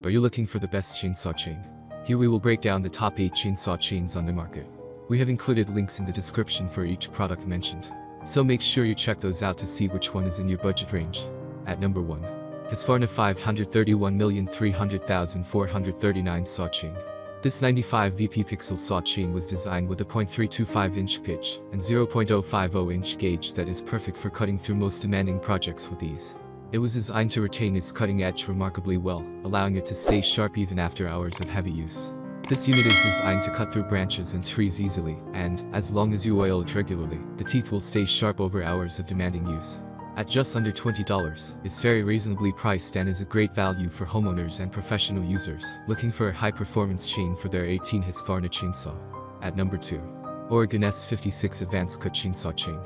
Are you looking for the best chainsaw chain? Here we will break down the top 8 chainsaw chains on the market. We have included links in the description for each product mentioned, so make sure you check those out to see which one is in your budget range. At number 1. Husqvarna 531,300,439 saw chain. This 95 VP pixel saw chain was designed with a 0.325-inch pitch and 0.050-inch gauge that is perfect for cutting through most demanding projects with ease. It was designed to retain its cutting edge remarkably well, allowing it to stay sharp even after hours of heavy use. This unit is designed to cut through branches and trees easily, and, as long as you oil it regularly, the teeth will stay sharp over hours of demanding use. At just under $20, it's very reasonably priced and is a great value for homeowners and professional users looking for a high-performance chain for their 18 Husqvarna chainsaw. At number 2. Oregon S56 ADVANCECUT Chainsaw Chain.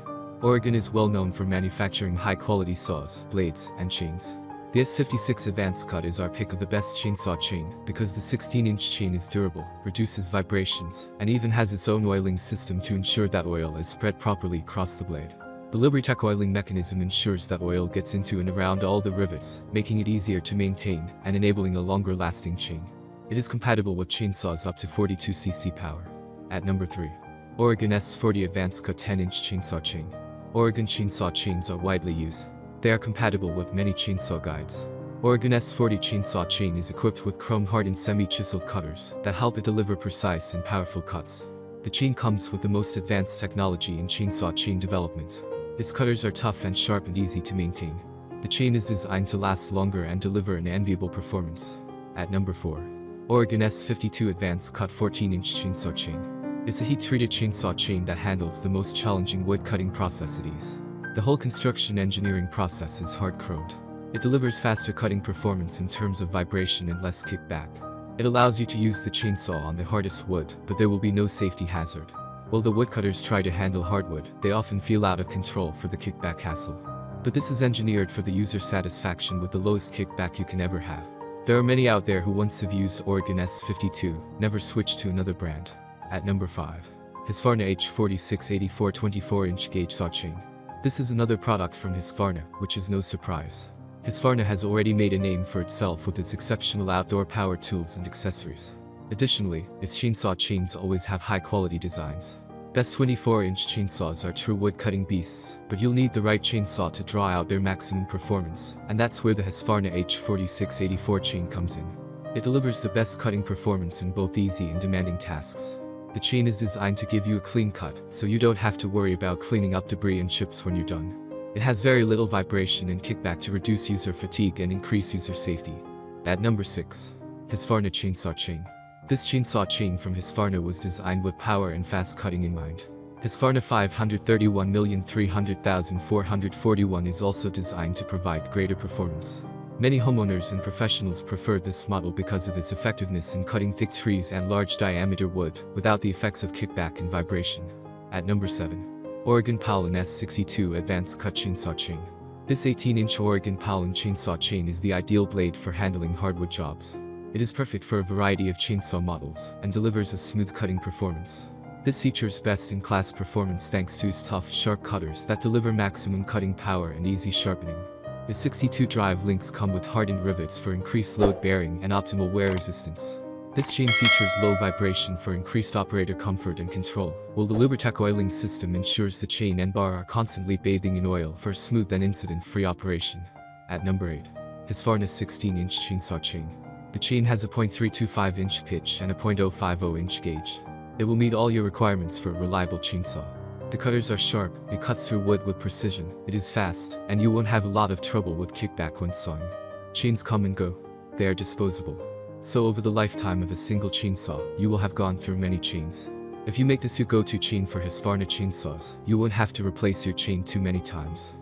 Oregon is well known for manufacturing high-quality saws, blades, and chains. The S56 ADVANCECUT is our pick of the best chainsaw chain because the 16-inch chain is durable, reduces vibrations, and even has its own oiling system to ensure that oil is spread properly across the blade. The Libertech oiling mechanism ensures that oil gets into and around all the rivets, making it easier to maintain and enabling a longer-lasting chain. It is compatible with chainsaws up to 42 cc power. At number 3. Oregon S40 ADVANCECUT 10-inch Chainsaw Chain. Oregon chainsaw chains are widely used. They are compatible with many chainsaw guides. Oregon S40 chainsaw chain is equipped with chrome-hardened semi-chiseled cutters that help it deliver precise and powerful cuts. The chain comes with the most advanced technology in chainsaw chain development. Its cutters are tough and sharp and easy to maintain. The chain is designed to last longer and deliver an enviable performance. At number 4. Oregon S52 ADVANCECUT 14-inch Chainsaw Chain. It's a heat-treated chainsaw chain that handles the most challenging wood-cutting process at ease. The whole construction engineering process is hard-chromed. It delivers faster cutting performance in terms of vibration and less kickback. It allows you to use the chainsaw on the hardest wood, but there will be no safety hazard. While the woodcutters try to handle hardwood, they often feel out of control for the kickback hassle. But this is engineered for the user satisfaction with the lowest kickback you can ever have. There are many out there who once have used Oregon S52, never switched to another brand. At number 5. Husqvarna H46 84 24-inch gauge saw chain. This is another product from Husqvarna, which is no surprise. Husqvarna has already made a name for itself with its exceptional outdoor power tools and accessories. Additionally, its chainsaw chains always have high-quality designs. Best 24-inch chainsaws are true wood-cutting beasts, but you'll need the right chainsaw to draw out their maximum performance, and that's where the Husqvarna H46 84 chain comes in. It delivers the best cutting performance in both easy and demanding tasks. The chain is designed to give you a clean cut, so you don't have to worry about cleaning up debris and chips when you're done. It has very little vibration and kickback to reduce user fatigue and increase user safety. At number 6. Husqvarna Chainsaw Chain. This chainsaw chain from Husqvarna was designed with power and fast cutting in mind. Husqvarna 531,300,441 is also designed to provide greater performance. Many homeowners and professionals prefer this model because of its effectiveness in cutting thick trees and large diameter wood without the effects of kickback and vibration. At number 7. Oregon POULAN S62 ADVANCECUT Chainsaw Chain. This 18-inch Oregon POULAN chainsaw chain is the ideal blade for handling hardwood jobs. It is perfect for a variety of chainsaw models and delivers a smooth cutting performance. This features best-in-class performance thanks to its tough, sharp cutters that deliver maximum cutting power and easy sharpening. The 62 drive links come with hardened rivets for increased load bearing and optimal wear resistance. This chain features low vibration for increased operator comfort and control, while the Libertech oiling system ensures the chain and bar are constantly bathing in oil for a smooth and incident-free operation. At number 8. Husqvarna 16-inch Chainsaw Chain. The chain has a 0.325-inch pitch and a 0.050-inch gauge. It will meet all your requirements for a reliable chainsaw. The cutters are sharp, it cuts through wood with precision, it is fast, and you won't have a lot of trouble with kickback when sawing. Chains come and go. They are disposable. So over the lifetime of a single chainsaw, you will have gone through many chains. If you make this your go-to chain for Husqvarna chainsaws, you won't have to replace your chain too many times.